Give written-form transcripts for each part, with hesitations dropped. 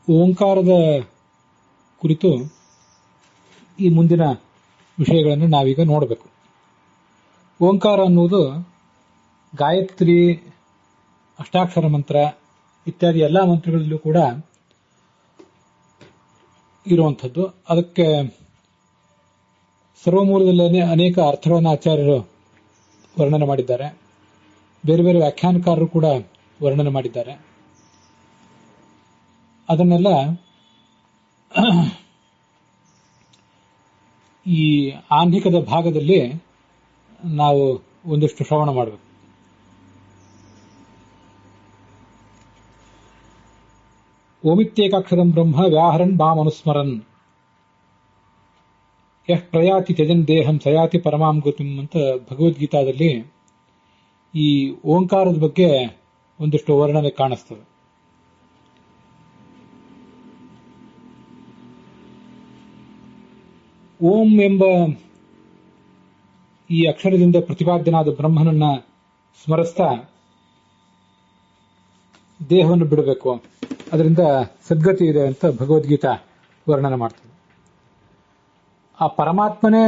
ಓಂಕಾರದ ಕುರಿತು ಈ ಮುಂದಿನ ವಿಷಯಗಳನ್ನು ನಾವೀಗ ನೋಡಬೇಕು. ಓಂಕಾರ ಅನ್ನುವುದು ಗಾಯತ್ರಿ, ಅಷ್ಟಾಕ್ಷರ ಮಂತ್ರ ಇತ್ಯಾದಿ ಎಲ್ಲ ಮಂತ್ರಗಳಲ್ಲೂ ಕೂಡ ಇರುವಂಥದ್ದು. ಅದಕ್ಕೆ ಸರ್ವಮೂಲದಲ್ಲಿ ಅನೇಕ ಅರ್ಥಗಳನ್ನು ಆಚಾರ್ಯರು ವರ್ಣನೆ ಮಾಡಿದ್ದಾರೆ. ಬೇರೆ ಬೇರೆ ವ್ಯಾಖ್ಯಾನಕಾರರು ಕೂಡ ವರ್ಣನೆ ಮಾಡಿದ್ದಾರೆ. ಅದನ್ನೆಲ್ಲ ಈ ಆಹ್ನಿಕದ ಭಾಗದಲ್ಲಿ ನಾವು ಒಂದಿಷ್ಟು ಶ್ರವಣ ಮಾಡಬೇಕು. ಓಮಿತ್ಯೇಕಾಕ್ಷರಂ ಬ್ರಹ್ಮ ವ್ಯಾಹರನ್ ಮಾಮನುಸ್ಮರನ್ ಯಃ ಪ್ರಯಾತಿ ತ್ಯಜನ್ ದೇಹಂ ಸಯಾತಿ ಪರಮಾಂ ಗತಿಂ ಅಂತ ಭಗವದ್ಗೀತಾದಲ್ಲಿ ಈ ಓಂಕಾರದ ಬಗ್ಗೆ ಒಂದಿಷ್ಟು ವರ್ಣನೆ ಕಾಣಿಸ್ತದೆ. ಓಂ ಎಂಬ ಈ ಅಕ್ಷರದಿಂದ ಪ್ರತಿಪಾದ್ಯನಾದ ಬ್ರಹ್ಮನನ್ನ ಸ್ಮರಿಸ್ತಾ ದೇಹವನ್ನು ಬಿಡಬೇಕು, ಅದರಿಂದ ಸದ್ಗತಿ ಇದೆ ಅಂತ ಭಗವದ್ಗೀತಾ ವರ್ಣನೆ ಮಾಡ್ತದೆ. ಆ ಪರಮಾತ್ಮನೇ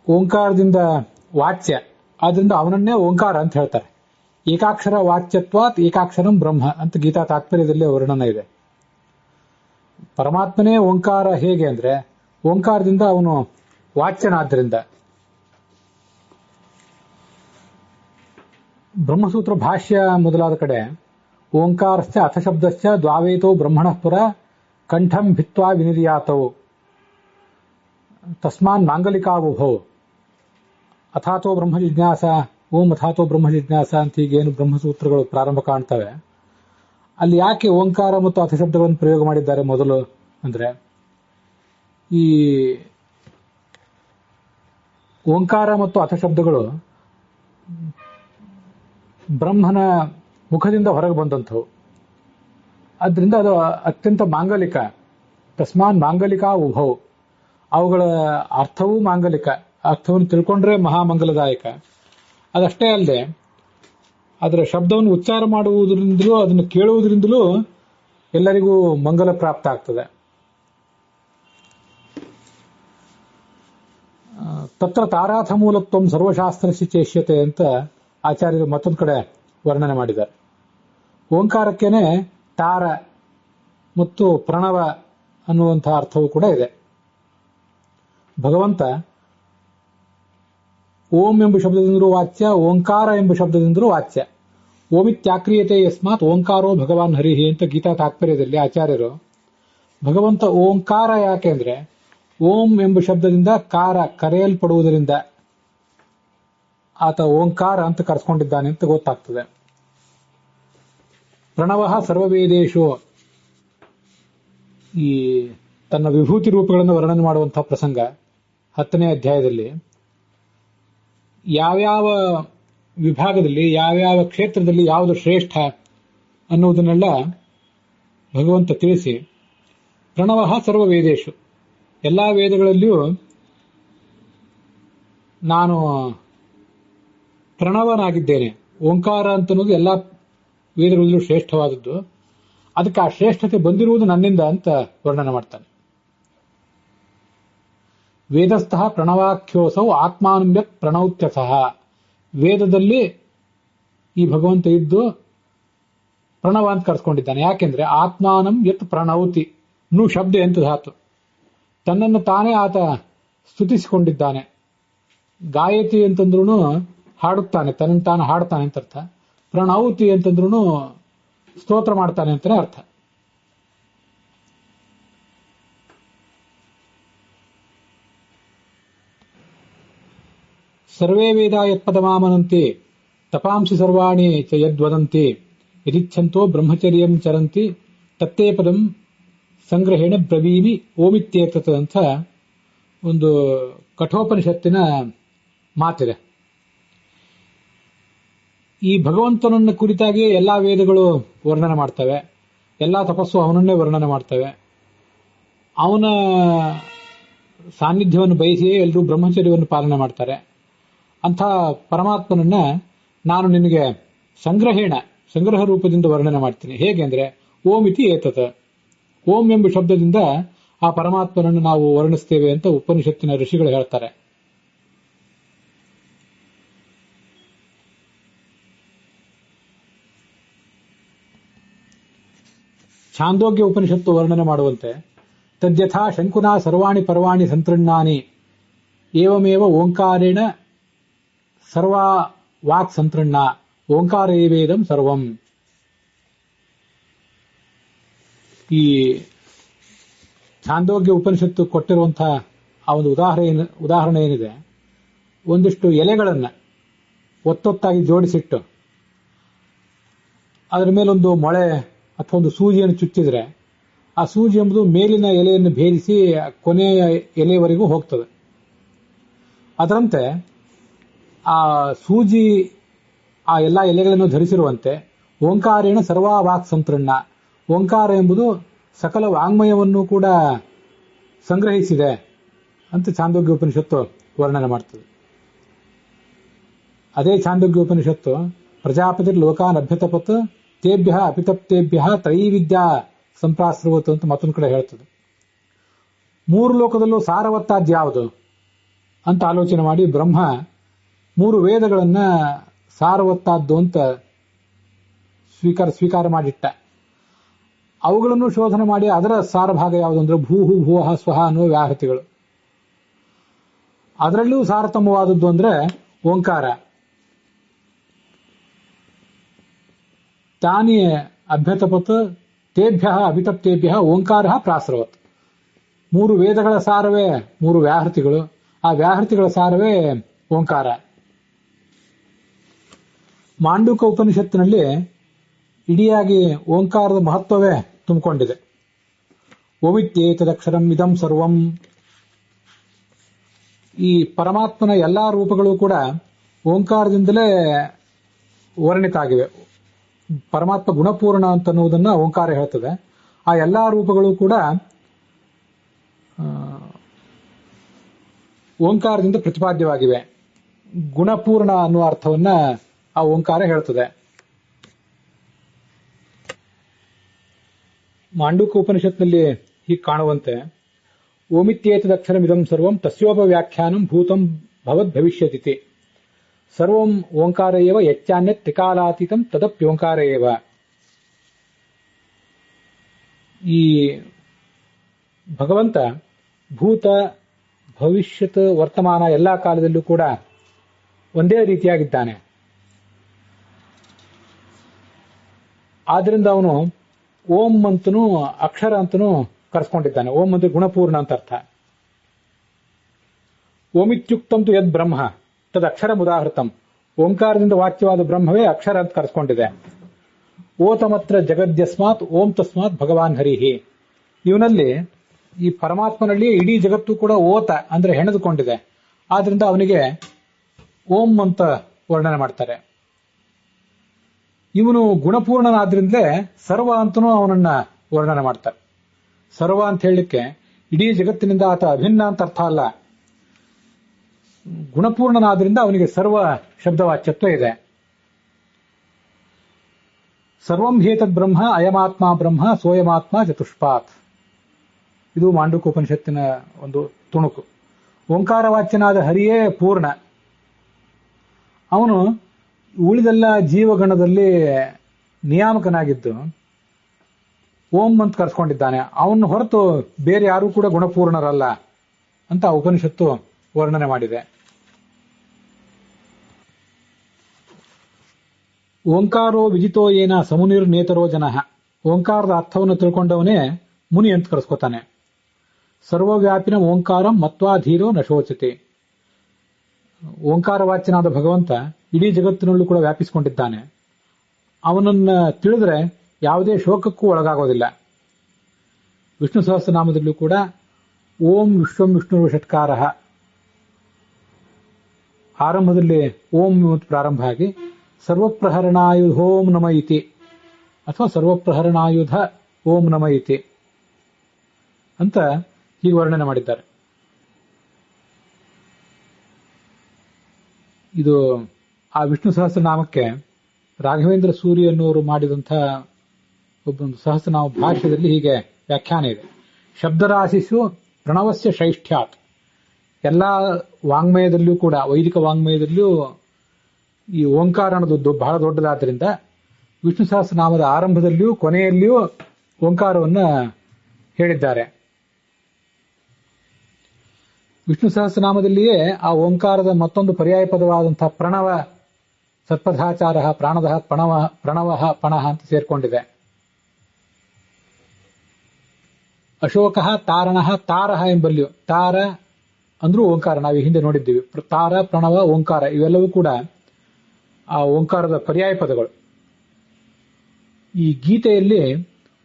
ಓಂಕಾರದಿಂದ ವಾಚ್ಯ, ಆದ್ರಿಂದ ಅವನನ್ನೇ ಓಂಕಾರ ಅಂತ ಹೇಳ್ತಾರೆ. ಏಕಾಕ್ಷರ ವಾಚ್ಯತ್ವಾತ್ ಏಕಾಕ್ಷರಂ ಬ್ರಹ್ಮ ಅಂತ ಗೀತಾ ತಾತ್ಪರ್ಯದಲ್ಲಿ ವರ್ಣನೆ ಇದೆ. ಪರಮಾತ್ಮನೇ ಓಂಕಾರ ಹೇಗೆ ಅಂದ್ರೆ ಓಂಕಾರದಿಂದ ಅವನು ವಾಚ್ಯನಾದ್ದರಿಂದ. ಬ್ರಹ್ಮಸೂತ್ರ ಭಾಷ್ಯ ಮೊದಲಾದ ಕಡೆ ಓಂಕಾರಶ್ಚ ಅಥಶಬ್ದಶ್ಚ ದ್ವಾವೇತೋ ಬ್ರಹ್ಮಣಃ ಪುರ ಕಂಠಂ ಭಿತ್ವಾ ವಿನಿರ್ಯಾತೌ ತಸ್ಮಾನ್ ಮಾಂಗಲಿಕಾವುಭೌ ಅಥಾತೋ ಬ್ರಹ್ಮ ಜಿಜ್ಞಾಸ ಓಂ ಅಥಾತೋ ಬ್ರಹ್ಮ ಜಿಜ್ಞಾಸ ಅಂತ ಹೀಗೇನು ಬ್ರಹ್ಮಸೂತ್ರಗಳು ಪ್ರಾರಂಭ ಕಾಣ್ತವೆ. ಅಲ್ಲಿ ಯಾಕೆ ಓಂಕಾರ ಮತ್ತು ಅಥಶಬ್ದಗಳನ್ನು ಪ್ರಯೋಗ ಮಾಡಿದ್ದಾರೆ ಮೊದಲು ಅಂದ್ರೆ, ಈ ಓಂಕಾರ ಮತ್ತು ಅಥಶಬ್ದಗಳು ಬ್ರಹ್ಮನ ಮುಖದಿಂದ ಹೊರಗೆ ಬಂದಂಥವು. ಅದರಿಂದ ಅದು ಅತ್ಯಂತ ಮಾಂಗಲಿಕ. ತಸ್ಮಾನ್ ಮಾಂಗಲಿಕಾ ಉಭೌ, ಅವುಗಳ ಅರ್ಥವೂ ಮಾಂಗಲಿಕ. ಅರ್ಥವನ್ನು ತಿಳ್ಕೊಂಡ್ರೆ ಮಹಾಮಂಗಲದಾಯಕ. ಅದಷ್ಟೇ ಅಲ್ಲದೆ ಅದರ ಶಬ್ದವನ್ನು ಉಚ್ಚಾರ ಮಾಡುವುದರಿಂದಲೂ ಅದನ್ನು ಕೇಳುವುದರಿಂದಲೂ ಎಲ್ಲರಿಗೂ ಮಂಗಲ ಪ್ರಾಪ್ತ ಆಗ್ತದೆ. ತತ್ರ ತಾರಾಥ ಮೂಲತ್ವಂ ಸರ್ವಶಾಸ್ತ್ರಸ್ಯ ಚೇಷ್ಯತೆ ಅಂತ ಆಚಾರ್ಯರು ಮತ್ತೊಂದು ಕಡೆ ವರ್ಣನೆ ಮಾಡಿದ್ದಾರೆ. ಓಂಕಾರಕ್ಕೇನೆ ತಾರ ಮತ್ತು ಪ್ರಣವ ಅನ್ನುವಂತಹ ಅರ್ಥವೂ ಕೂಡ ಇದೆ. ಭಗವಂತ ಓಂ ಎಂಬ ಶಬ್ದದಿಂದಲೂ ವಾಚ್ಯ, ಓಂಕಾರ ಎಂಬ ಶಬ್ದದಿಂದಲೂ ವಾಚ್ಯ. ಓಮಿತ್ಯಾಕ್ರಿಯತೆ ಯಸ್ಮಾತ್ ಓಂಕಾರೋ ಭಗವಾನ್ ಹರಿಹಿ ಅಂತ ಗೀತಾ ತಾತ್ಪರ್ಯದಲ್ಲಿ ಆಚಾರ್ಯರು ಭಗವಂತ ಓಂಕಾರ ಯಾಕೆ ಅಂದ್ರೆ ಓಂ ಎಂಬ ಶಬ್ದದಿಂದ ಕಾರ ಕರೆಯಲ್ಪಡುವುದರಿಂದ ಆತ ಓಂಕಾರ ಅಂತ ಕರೆಸ್ಕೊಂಡಿದ್ದಾನೆ ಅಂತ ಗೊತ್ತಾಗ್ತದೆ. ಪ್ರಣವ ಸರ್ವವೇದೇಶು, ಈ ತನ್ನ ವಿಭೂತಿ ರೂಪಗಳನ್ನು ವರ್ಣನೆ ಮಾಡುವಂತಹ ಪ್ರಸಂಗ 10ನೇ ಅಧ್ಯಾಯದಲ್ಲಿ ಯಾವ್ಯಾವ ವಿಭಾಗದಲ್ಲಿ ಯಾವ್ಯಾವ ಕ್ಷೇತ್ರದಲ್ಲಿ ಯಾವುದು ಶ್ರೇಷ್ಠ ಅನ್ನುವುದನ್ನೆಲ್ಲ ಭಗವಂತ ತಿಳಿಸಿ, ಪ್ರಣವ ಸರ್ವವೇದೇಶು, ಎಲ್ಲಾ ವೇದಗಳಲ್ಲಿಯೂ ನಾನು ಪ್ರಣವನಾಗಿದ್ದೇನೆ. ಓಂಕಾರ ಅಂತನ್ನೋದು ಎಲ್ಲಾ ವೇದಗಳಲ್ಲೂ ಶ್ರೇಷ್ಠವಾದದ್ದು. ಅದಕ್ಕೆ ಆ ಶ್ರೇಷ್ಠತೆ ಬಂದಿರುವುದು ನನ್ನಿಂದ ಅಂತ ವರ್ಣನೆ ಮಾಡ್ತಾನೆ. ವೇದಸ್ಥಃ ಪ್ರಣವಾಖ್ಯೋಸೌ ಆತ್ಮಾನುಮ್ಯತ್ ಪ್ರಣೌತ್ಯಸಃ, ವೇದದಲ್ಲಿ ಈ ಭಗವಂತ ಇದ್ದು ಪ್ರಣವ ಅಂತ ಕರೆಸ್ಕೊಂಡಿದ್ದಾನೆ. ಯಾಕೆಂದ್ರೆ ಆತ್ಮಾನಂ ಯತ್ ಪ್ರಣೌತಿ, ನು ಶಬ್ದ ಎಂತ ಧಾತು, ತನ್ನನ್ನು ತಾನೇ ಆತ ಸ್ತುತಿಸಿಕೊಂಡಿದ್ದಾನೆ. ಗಾಯತಿ ಅಂತಂದ್ರೂ ಹಾಡುತ್ತಾನೆ, ತನ್ನನ್ನು ತಾನು ಹಾಡ್ತಾನೆ ಅಂತ ಅರ್ಥ. ಪ್ರಣೌತಿ ಅಂತಂದ್ರೂ ಸ್ತೋತ್ರ ಮಾಡ್ತಾನೆ ಅಂತಾನೆ ಅರ್ಥ. ಸರ್ವೇ ವೇದ ಯತ್ಪದಮಾಮನಂತಿ ತಪಾಂಸಿ ಸರ್ವಾಣಿ ಚ ಯದ್ವದಂತಿ ಯದಿಚ್ಛಂತೋ ಬ್ರಹ್ಮಚರ್ಯಂ ಚರಂತಿ ತತ್ತೇ ಪದಂ ಸಂಗ್ರಹೇಣ ಬ್ರವೀಮಿ ಓಮಿತ್ಯೇತತ್ ಅಂತ ಒಂದು ಕಠೋಪನಿಷತ್ತಿನ ಮಾತಿದೆ. ಈ ಭಗವಂತನನ್ನ ಕುರಿತಾಗಿ ಎಲ್ಲಾ ವೇದಗಳು ವರ್ಣನೆ ಮಾಡ್ತವೆ, ಎಲ್ಲಾ ತಪಸ್ಸು ಅವನನ್ನೇ ವರ್ಣನೆ ಮಾಡ್ತವೆ. ಅವನ ಸಾನ್ನಿಧ್ಯವನ್ನು ಬಯಸಿಯೇ ಎಲ್ಲರೂ ಬ್ರಹ್ಮಚರ್ಯವನ್ನು ಪಾಲನೆ ಮಾಡ್ತಾರೆ. ಅಂಥ ಪರಮಾತ್ಮನನ್ನ ನಾನು ನಿನಗೆ ಸಂಗ್ರಹ ರೂಪದಿಂದ ವರ್ಣನೆ ಮಾಡ್ತೀನಿ. ಹೇಗೆ ಅಂದ್ರೆ ಓಂ ಇತಿ ಏತತ್. ಓಂ ಎಂಬ ಶಬ್ದದಿಂದ ಆ ಪರಮಾತ್ಮನನ್ನು ನಾವು ವರ್ಣಿಸ್ತೇವೆ ಅಂತ ಉಪನಿಷತ್ತಿನ ಋಷಿಗಳು ಹೇಳ್ತಾರೆ. ಛಾಂದೋಗ್ಯ ಉಪನಿಷತ್ತು ವರ್ಣನೆ ಮಾಡುವಂತೆ ತದ್ಯಥಾ ಶಂಕುನಾ ಸರ್ವಾಣಿ ಪರ್ವಾಣಿ ಸಂತೃಣ್ಣಾನಿ ಏವಮೇವ ಓಂಕಾರೇಣ ಸರ್ವ ವಾಕ್ ಸಂತೃಣ್ಣ ಓಂಕಾರೇವೇದಂ ಸರ್ವಂ. ಈ ಛಾಂದೋಗ್ಯ ಉಪನಿಷತ್ತು ಕೊಟ್ಟಿರುವಂತಹ ಆ ಒಂದು ಉದಾಹರಣೆ ಏನಿದೆ, ಒಂದಿಷ್ಟು ಎಲೆಗಳನ್ನು ಒತ್ತೊತ್ತಾಗಿ ಜೋಡಿಸಿಟ್ಟು ಅದರ ಮೇಲೊಂದು ಮೊಳೆ ಅಥವಾ ಒಂದು ಸೂಜಿಯನ್ನು ಚುಚ್ಚಿದ್ರೆ ಆ ಸೂಜಿ ಎಂಬುದು ಮೇಲಿನ ಎಲೆಯನ್ನು ಭೇದಿಸಿ ಕೊನೆಯ ಎಲೆಯವರೆಗೂ ಹೋಗ್ತದೆ. ಅದರಂತೆ ಆ ಸೂಜಿ ಆ ಎಲ್ಲ ಎಲೆಗಳನ್ನು ಧರಿಸಿರುವಂತೆ ಓಂಕಾರೇಣ ಸರ್ವಾ ವಾಕ್ ಸಂತೃಣ್ಣ, ಓಂಕಾರ ಎಂಬುದು ಸಕಲ ವಾಂಗ್ಮಯವನ್ನು ಕೂಡ ಸಂಗ್ರಹಿಸಿದೆ ಅಂತ ಛಾಂದೋಗ್ಯ ಉಪನಿಷತ್ತು ವರ್ಣನೆ ಮಾಡ್ತದೆ. ಅದೇ ಛಾಂದೋಗ್ಯ ಉಪನಿಷತ್ತು ಪ್ರಜಾಪತಿ ಲೋಕಾನ್ ಅಭ್ಯತಪತ್ ತೇಭ್ಯ ಅಪಿತಪ್ತೇಭ್ಯ ತ್ರೈವಿದ್ಯಾ ಸಂಪ್ರಾಸ್ರವತ್ತು ಅಂತ ಮತ್ತೊಂದು ಕಡೆ ಹೇಳ್ತದೆ. ಮೂರು ಲೋಕದಲ್ಲೂ ಸಾರವತ್ತಾದ್ಯಾವುದು ಅಂತ ಆಲೋಚನೆ ಮಾಡಿ ಬ್ರಹ್ಮ ಮೂರು ವೇದಗಳನ್ನ ಸಾರವತ್ತಾದ್ದು ಅಂತ ಸ್ವೀಕಾರ ಮಾಡಿಟ್ಟ. ಅವುಗಳನ್ನು ಶೋಧನೆ ಮಾಡಿ ಅದರ ಸಾರಭಾಗ ಯಾವುದು ಅಂದ್ರೆ ಭೂಹು ಭೂಹ ಸ್ವಹ ಅನ್ನುವ ವ್ಯಾಹೃತಿಗಳು. ಅದರಲ್ಲೂ ಸಾರತಮವಾದದ್ದು ಅಂದ್ರೆ ಓಂಕಾರ. ತಾನೇ ಅಭ್ಯತಪತ್ ತೇಭ್ಯ ಅಭಿತಪ್ತೇಭ್ಯ ಓಂಕಾರ ಪ್ರಾಸ್ರವತ್. ಮೂರು ವೇದಗಳ ಸಾರವೇ ಮೂರು ವ್ಯಾಹೃತಿಗಳು, ಆ ವ್ಯಾಹೃತಿಗಳ ಸಾರವೇ ಓಂಕಾರ. ಮಾಂಡೂಕ ಉಪನಿಷತ್ತಿನಲ್ಲಿ ಇಡಿಯಾಗಿ ಓಂಕಾರದ ಮಹತ್ವವೇ ತುಂಬಿಕೊಂಡಿದೆ. ಓಮಿತ್ಯೇತದಕ್ಷರಂ ಇದಂ ಸರ್ವಂ. ಈ ಪರಮಾತ್ಮನ ಎಲ್ಲಾ ರೂಪಗಳು ಕೂಡ ಓಂಕಾರದಿಂದಲೇ ವರ್ಣಿತ ಆಗಿವೆ. ಪರಮಾತ್ಮ ಗುಣಪೂರ್ಣ ಅಂತನ್ನುವುದನ್ನ ಓಂಕಾರ ಹೇಳ್ತದೆ. ಆ ಎಲ್ಲಾ ರೂಪಗಳು ಕೂಡ ಓಂಕಾರದಿಂದ ಪ್ರತಿಪಾದ್ಯವಾಗಿವೆ. ಗುಣಪೂರ್ಣ ಅನ್ನುವ ಅರ್ಥವನ್ನ ಆ ಓಂಕಾರ ಹೇಳ್ತದೆ. ಮಾಂಡೂಕ ಉಪನಿಷತ್ನಲ್ಲಿ ಹೀಗೆ ಕಾಣುವಂತೆ ಓಮಿತ್ಯೇತದಕ್ಷರಮಿದಂ ಸರ್ವಂ ತಸ್ಯೋಪ ವ್ಯಾಖ್ಯಾನಂ ಭೂತಂ ಭವದ್ ಭವಿಷ್ಯತಿತಿ. ಸರ್ವಂ ಓಂಕಾರ ಏವ ಯಚ್ಚಾನ್ಯತ್ ತ್ರಿಕಾಲಾತೀತಂ ತದಪ್ಯೋಂಕಾರ ಏವ. ಈ ಭಗವಂತ ಭೂತ ಭವಿಷ್ಯತ್ ವರ್ತಮಾನ ಎಲ್ಲಾ ಕಾಲದಲ್ಲೂ ಕೂಡ ಒಂದೇ ರೀತಿಯಾಗಿದ್ದಾನೆ. ಆದ್ರಿಂದ ಅವನು ಓಂ ಅಂತನೂ ಅಕ್ಷರ ಅಂತನೂ ಕರೆಸ್ಕೊಂಡಿದ್ದಾನೆ. ಓಂ ಅಂದ್ರೆ ಗುಣಪೂರ್ಣ ಅಂತ ಅರ್ಥ. ಓಮಿತ್ಯುಕ್ತಂ ತು ಯದ್ ಬ್ರಹ್ಮ ತದ್ ಅಕ್ಷರ ಮುದಾಹೃತಂ. ಓಂಕಾರದಿಂದ ವಾಚ್ಯವಾದ ಬ್ರಹ್ಮವೇ ಅಕ್ಷರ ಅಂತ ಕರೆಸ್ಕೊಂಡಿದೆ. ಓತಮತ್ರ ಜಗದ್ಯಸ್ಮಾತ್ ಓಂ ತಸ್ಮಾತ್ ಭಗವಾನ್ ಹರಿಹಿ. ಇವನಲ್ಲಿ ಈ ಪರಮಾತ್ಮನಲ್ಲಿ ಇಡೀ ಜಗತ್ತು ಕೂಡ ಓತ ಅಂದ್ರೆ ಹೆಣೆದುಕೊಂಡಿದೆ. ಆದ್ರಿಂದ ಅವನಿಗೆ ಓಂ ಅಂತ ವರ್ಣನೆ ಮಾಡ್ತಾರೆ. ಇವನು ಗುಣಪೂರ್ಣನಾದ್ರಿಂದಲೇ ಸರ್ವ ಅಂತನೂ ಅವನನ್ನ ವರ್ಣನೆ ಮಾಡ್ತಾರೆ. ಸರ್ವ ಅಂತ ಹೇಳಲಿಕ್ಕೆ ಇಡೀ ಜಗತ್ತಿನಿಂದ ಆತ ಅಭಿನ್ನ ಅಂತ ಅರ್ಥ ಅಲ್ಲ. ಗುಣಪೂರ್ಣನಾದ್ರಿಂದ ಅವನಿಗೆ ಸರ್ವ ಶಬ್ದವಾಚ್ಯತ್ವ ಇದೆ. ಸರ್ವಂ ಹೇತದ್ ಬ್ರಹ್ಮ ಅಯಮಾತ್ಮ ಬ್ರಹ್ಮ ಸೋಯಮಾತ್ಮ ಚತುಷ್ಪಾತ್. ಇದು ಮಾಂಡೂಕ ಉಪನಿಷತ್ತಿನ ಒಂದು ತುಣುಕು. ಓಂಕಾರವಾಚ್ಯನಾದ ಹರಿಯೇ ಪೂರ್ಣ. ಅವನು ಉಳಿದೆಲ್ಲ ಜೀವಗಣದಲ್ಲಿ ನಿಯಾಮಕನಾಗಿದ್ದು ಓಂ ಅಂತ ಕರೆಸ್ಕೊಂಡಿದ್ದಾನೆ. ಅವನು ಹೊರತು ಬೇರೆ ಯಾರೂ ಕೂಡ ಗುಣಪೂರ್ಣರಲ್ಲ ಅಂತ ಉಪನಿಷತ್ತು ವರ್ಣನೆ ಮಾಡಿದೆ. ಓಂಕಾರೋ ವಿಜಿತೋ ಏನ ಸಮುನಿರ್ ನೇತರೋ ಜನಃ. ಓಂಕಾರದ ಅರ್ಥವನ್ನು ತಿಳ್ಕೊಂಡವನೇ ಮುನಿ ಅಂತ ಕರೆಸ್ಕೊತಾನೆ. ಸರ್ವವ್ಯಾಪಿನ ಓಂಕಾರಂ ಮತ್ವಾಧೀರೋ ನಶೋಚತೆ. ಓಂಕಾರವಾಚ್ಯನಾದ ಭಗವಂತ ಇಡೀ ಜಗತ್ತಿನಲ್ಲೂ ಕೂಡ ವ್ಯಾಪಿಸಿಕೊಂಡಿದ್ದಾನೆ. ಅವನನ್ನ ತಿಳಿದ್ರೆ ಯಾವುದೇ ಶೋಕಕ್ಕೂ ಒಳಗಾಗೋದಿಲ್ಲ. ವಿಷ್ಣು ಸಹಸ್ರನಾಮದಲ್ಲೂ ಕೂಡ ಓಂ ವಿಶ್ವಂ ವಿಷ್ಣು ಷಟ್ಕಾರ ಆರಂಭದಲ್ಲಿ ಓಂ ಪ್ರಾರಂಭ ಆಗಿ ಸರ್ವಪ್ರಹರಣಾಯುಧೋಂ ನಮ ಇತಿ ಅಥವಾ ಸರ್ವಪ್ರಹರಣಾಯುಧ ಓಂ ನಮ ಇತಿ ಅಂತ ಹೀಗೆ ವರ್ಣನೆ ಮಾಡಿದ್ದಾರೆ. ಇದು ಆ ವಿಷ್ಣು ಸಹಸ್ರನಾಮಕ್ಕೆ ರಾಘವೇಂದ್ರ ಸೂರಿ ಅನ್ನೋರು ಮಾಡಿದಂಥ ಒಬ್ಬೊಂದು ಸಹಸ್ರನಾಮ ಭಾಷ್ಯದಲ್ಲಿ ಹೀಗೆ ವ್ಯಾಖ್ಯಾನ ಇದೆ. ಶಬ್ದರಾಶಿಸು ಪ್ರಣವಸ್ಯ ಶೈಷ್ಠ್ಯಾತ್. ಎಲ್ಲ ವಾಂಗ್ಮಯದಲ್ಲಿಯೂ ಕೂಡ, ವೈದಿಕ ವಾಂಗ್ಮಯದಲ್ಲಿಯೂ ಈ ಓಂಕಾರ ಅನ್ನೋದು ಬಹಳ ದೊಡ್ಡದಾದ್ರಿಂದ ವಿಷ್ಣು ಸಹಸ್ರನಾಮದ ಆರಂಭದಲ್ಲಿಯೂ ಕೊನೆಯಲ್ಲಿಯೂ ಓಂಕಾರವನ್ನ ಹೇಳಿದ್ದಾರೆ. ವಿಷ್ಣು ಸಹಸ್ರನಾಮದಲ್ಲಿಯೇ ಆ ಓಂಕಾರದ ಮತ್ತೊಂದು ಪರ್ಯಾಯ ಪದವಾದಂತಹ ಪ್ರಣವ, ಸತ್ಪಥಾಚಾರ, ಪ್ರಾಣದ ಪ್ರಣವ ಪಣಃ ಅಂತ ಸೇರ್ಕೊಂಡಿದೆ. ಅಶೋಕ ತಾರಣ ತಾರಹ ಎಂಬಲ್ಲಿಯೂ, ತಾರ ಅಂದ್ರೂ ಓಂಕಾರ, ನಾವು ಹಿಂದೆ ನೋಡಿದ್ದೀವಿ. ತಾರ, ಪ್ರಣವ, ಓಂಕಾರ ಇವೆಲ್ಲವೂ ಕೂಡ ಆ ಓಂಕಾರದ ಪರ್ಯಾಯ ಪದಗಳು. ಈ ಗೀತೆಯಲ್ಲಿ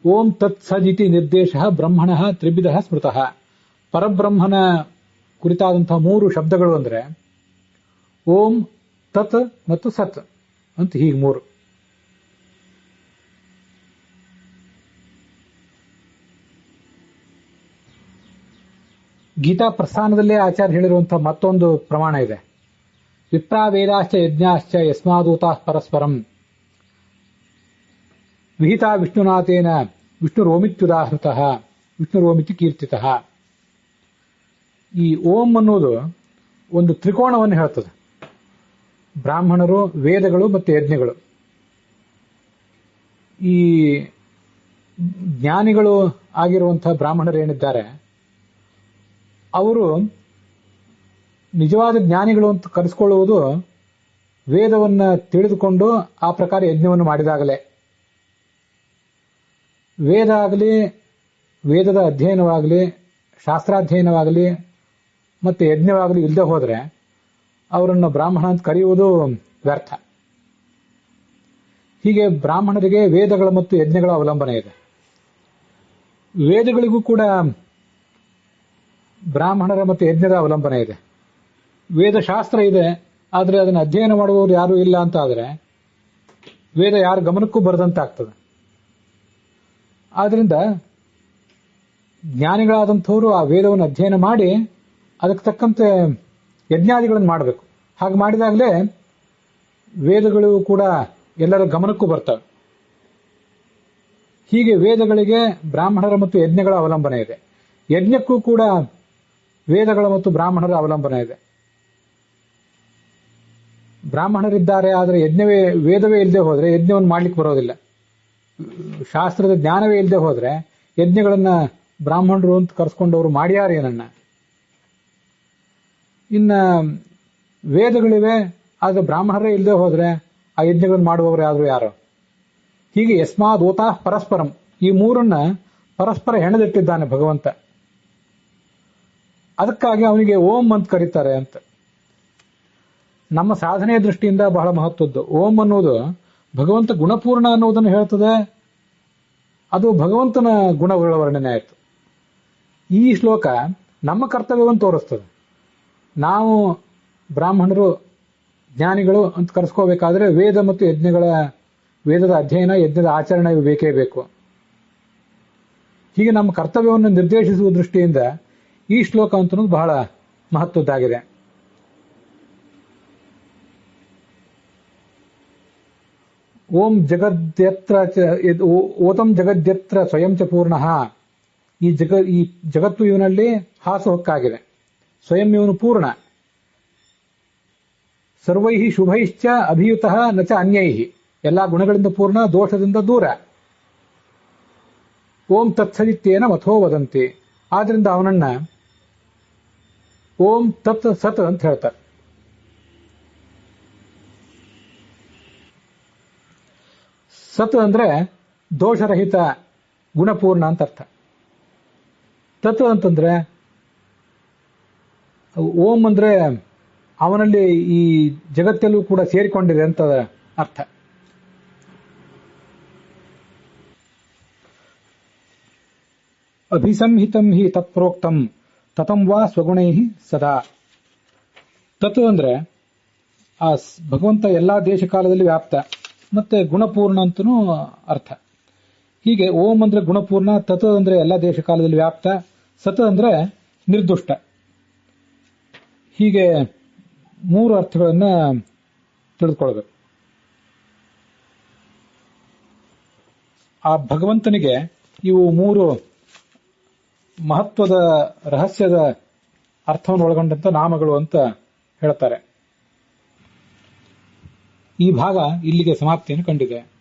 ಓಂ ತತ್ ಸದಿತಿ ನಿರ್ದೇಶ ಬ್ರಹ್ಮಣ ತ್ರಿವಿಧ ಸ್ಮೃತಃ, ಪರಬ್ರಹ್ಮನ ಕುರಿತಾದಂತಹ 3 ಶಬ್ದಗಳು ಅಂದ್ರೆ ಓಂ, ತತ್ ಮತ್ತು ಸತ್ ಅಂತ ಹೀಗೆ 3. ಗೀತಾ ಪ್ರಸ್ಥಾನದಲ್ಲೇ ಆಚಾರ್ಯ ಹೇಳಿರುವಂತಹ ಮತ್ತೊಂದು ಪ್ರಮಾಣ ಇದೆ. ವಿಪ್ರಾ ವೇದಾಶ್ಚ ಯಜ್ಞಾಶ್ಚ ಯಸ್ಮಾದೂತಾ ಪರಸ್ಪರಂ ವಿಹಿತಾ ವಿಷ್ಣುನಾಥೇನ ವಿಷ್ಣುರೋಮಿತ್ಯುದಾಹೃತಃ ವಿಷ್ಣುರೋಮಿತಿ ಕೀರ್ತಿತಃ. ಈ ಓಂ ಅನ್ನೋದು ಒಂದು ತ್ರಿಕೋಣವನ್ನು ಹೇಳ್ತದೆ. ಬ್ರಾಹ್ಮಣರು, ವೇದಗಳು ಮತ್ತು ಯಜ್ಞಗಳು. ಈ ಜ್ಞಾನಿಗಳು ಆಗಿರುವಂತಹ ಬ್ರಾಹ್ಮಣರೇನಿದ್ದಾರೆ ಅವರು ನಿಜವಾದ ಜ್ಞಾನಿಗಳು ಅಂತ ಕರೆಸಿಕೊಳ್ಳುವುದು ವೇದವನ್ನ ತಿಳಿದುಕೊಂಡು ಆ ಪ್ರಕಾರ ಯಜ್ಞವನ್ನು ಮಾಡಿದಾಗಲೇ. ವೇದ ಆಗಲಿ, ವೇದದ ಅಧ್ಯಯನವಾಗಲಿ, ಶಾಸ್ತ್ರಾಧ್ಯಯನವಾಗಲಿ ಮತ್ತೆ ಯಜ್ಞವಾಗಲಿ ಇಲ್ಲದೆ ಹೋದರೆ ಅವರನ್ನು ಬ್ರಾಹ್ಮಣ ಅಂತ ಕರೆಯುವುದು ವ್ಯರ್ಥ. ಹೀಗೆ ಬ್ರಾಹ್ಮಣರಿಗೆ ವೇದಗಳ ಮತ್ತು ಯಜ್ಞಗಳ ಅವಲಂಬನೆ ಇದೆ. ವೇದಗಳಿಗೂ ಕೂಡ ಬ್ರಾಹ್ಮಣರ ಮತ್ತು ಯಜ್ಞದ ಅವಲಂಬನೆ ಇದೆ. ವೇದಶಾಸ್ತ್ರ ಇದೆ, ಆದರೆ ಅದನ್ನು ಅಧ್ಯಯನ ಮಾಡುವವರು ಯಾರೂ ಇಲ್ಲ ಅಂತ ಆದರೆ ವೇದ ಯಾರ ಗಮನಕ್ಕೂ ಬರದಂತಾಗ್ತದೆ. ಆದ್ರಿಂದ ಜ್ಞಾನಿಗಳಾದಂಥವರು ಆ ವೇದವನ್ನು ಅಧ್ಯಯನ ಮಾಡಿ ಅದಕ್ಕೆ ತಕ್ಕಂತೆ ಯಜ್ಞಾದಿಗಳನ್ನು ಮಾಡಬೇಕು. ಹಾಗೆ ಮಾಡಿದಾಗಲೇ ವೇದಗಳು ಕೂಡ ಎಲ್ಲರ ಗಮನಕ್ಕೂ ಬರ್ತವೆ. ಹೀಗೆ ವೇದಗಳಿಗೆ ಬ್ರಾಹ್ಮಣರ ಮತ್ತು ಯಜ್ಞಗಳ ಅವಲಂಬನೆ ಇದೆ. ಯಜ್ಞಕ್ಕೂ ಕೂಡ ವೇದಗಳ ಮತ್ತು ಬ್ರಾಹ್ಮಣರ ಅವಲಂಬನೆ ಇದೆ. ಬ್ರಾಹ್ಮಣರಿದ್ದಾರೆ, ಆದರೆ ವೇದವೇ ಇಲ್ಲದೆ ಹೋದರೆ ಯಜ್ಞವನ್ನು ಮಾಡ್ಲಿಕ್ಕೆ ಬರೋದಿಲ್ಲ. ಶಾಸ್ತ್ರದ ಜ್ಞಾನವೇ ಇಲ್ಲದೆ ಹೋದರೆ ಯಜ್ಞಗಳನ್ನ ಬ್ರಾಹ್ಮಣರು ಅಂತ ಕರೆಸ್ಕೊಂಡವರು ಮಾಡ್ಯಾರ ಏನನ್ನ. ಇನ್ನ ವೇದಗಳಿವೆ, ಆದರೆ ಬ್ರಾಹ್ಮಣರೇ ಇಲ್ಲದೆ ಹೋದ್ರೆ ಆ ಯಜ್ಞಗಳನ್ನು ಮಾಡುವವರು ಯಾರು? ಹೀಗೆ ಯಸ್ಮಾದೋತಾ ಪರಸ್ಪರಂ, ಈ 3 ಪರಸ್ಪರ ಹೆಣೆದಿಟ್ಟಿದ್ದಾನೆ ಭಗವಂತ. ಅದಕ್ಕಾಗಿ ಅವನಿಗೆ ಓಂ ಅಂತ ಕರೀತಾರೆ ಅಂತ. ನಮ್ಮ ಸಾಧನೆಯ ದೃಷ್ಟಿಯಿಂದ ಬಹಳ ಮಹತ್ವದ್ದು. ಓಂ ಅನ್ನೋದು ಭಗವಂತ ಗುಣಪೂರ್ಣ ಅನ್ನೋದನ್ನು ಹೇಳ್ತದೆ. ಅದು ಭಗವಂತನ ಗುಣಗಳ ವರ್ಣನೆ ಆಯಿತು. ಈ ಶ್ಲೋಕ ನಮ್ಮ ಕರ್ತವ್ಯವನ್ನು ತೋರಿಸ್ತದೆ. ನಾವು ಬ್ರಾಹ್ಮಣರು, ಜ್ಞಾನಿಗಳು ಅಂತ ಕರೆಸ್ಕೋಬೇಕಾದ್ರೆ ವೇದ ಮತ್ತು ವೇದದ ಅಧ್ಯಯನ, ಯಜ್ಞದ ಆಚರಣೆ ಬೇಕೇ ಬೇಕು. ಹೀಗೆ ನಮ್ಮ ಕರ್ತವ್ಯವನ್ನು ನಿರ್ದೇಶಿಸುವ ದೃಷ್ಟಿಯಿಂದ ಈ ಶ್ಲೋಕ ಅಂತೂ ಬಹಳ ಮಹತ್ವದ್ದಾಗಿದೆ. ಓಂ ಜಗದ್ಯತ್ರ ಓತಂ ಜಗದ್ಯತ್ರ ಸ್ವಯಂ ಚ ಪೂರ್ಣಃ. ಈ ಜಗತ್ತು ಇವನಲ್ಲಿ ಹಾಸುಹೊಕ್ಕಾಗಿದೆ. ಸ್ವಯಂ ಇವನು ಪೂರ್ಣ. ಸರ್ವೈಹಿ ಶುಭೈಶ್ಚ ಅಭಿಯುತಃ ನಚ ಅನ್ಯೈಹಿ. ಎಲ್ಲಾ ಗುಣಗಳಿಂದ ಪೂರ್ಣ, ದೋಷದಿಂದ ದೂರ. ಓಂ ತತ್ಸದಿತ್ಯೇನ ಮಥೋ ವದಂತಿ. ಆದ್ರಿಂದ ಅವನನ್ನ ಓಂ ತತ್ ಸತ್ ಅಂತ ಹೇಳ್ತಾರೆ. ಸತ್ ಅಂದ್ರೆ ದೋಷರಹಿತ, ಗುಣಪೂರ್ಣ ಅಂತ ಅರ್ಥ. ತತ್ ಅಂತಂದ್ರೆ ಓಂ ಅಂದ್ರೆ ಅವನಲ್ಲಿ ಈ ಜಗತ್ತಲ್ಲೂ ಕೂಡ ಸೇರಿಕೊಂಡಿದೆ ಅಂತ ಅರ್ಥ. ಅಭಿಸಂಹಿತಂ ಹಿ ತತ್ಪ್ರೋಕ್ತಂ ತತಂ ವಾ ಸ್ವಗುಣೈ ಸದಾ. ತತ್ ಅಂದ್ರೆ ಆ ಭಗವಂತ ಎಲ್ಲಾ ದೇಶಕಾಲದಲ್ಲಿ ವ್ಯಾಪ್ತ, ಮತ್ತೆ ಗುಣಪೂರ್ಣ ಅಂತನೂ ಅರ್ಥ. ಹೀಗೆ ಓಂ ಅಂದ್ರೆ ಗುಣಪೂರ್ಣ, ತತ್ ಅಂದ್ರೆ ಎಲ್ಲ ದೇಶಕಾಲದಲ್ಲಿ ವ್ಯಾಪ್ತ, ಸತ್ ಅಂದ್ರೆ ನಿರ್ದುಷ್ಟ. ಹೀಗೆ 3 ಅರ್ಥಗಳನ್ನ ತಿಳಿದುಕೊಳ್ಬೇಕು. ಆ ಭಗವಂತನಿಗೆ ಇವು ಮೂರು ಮಹತ್ವದ ರಹಸ್ಯದ ಅರ್ಥವನ್ನು ಒಳಗೊಂಡಂತ ನಾಮಗಳು ಅಂತ ಹೇಳ್ತಾರೆ. ಈ ಭಾಗ ಇಲ್ಲಿಗೆ ಸಮಾಪ್ತಿಯನ್ನು ಕಂಡಿದೆ.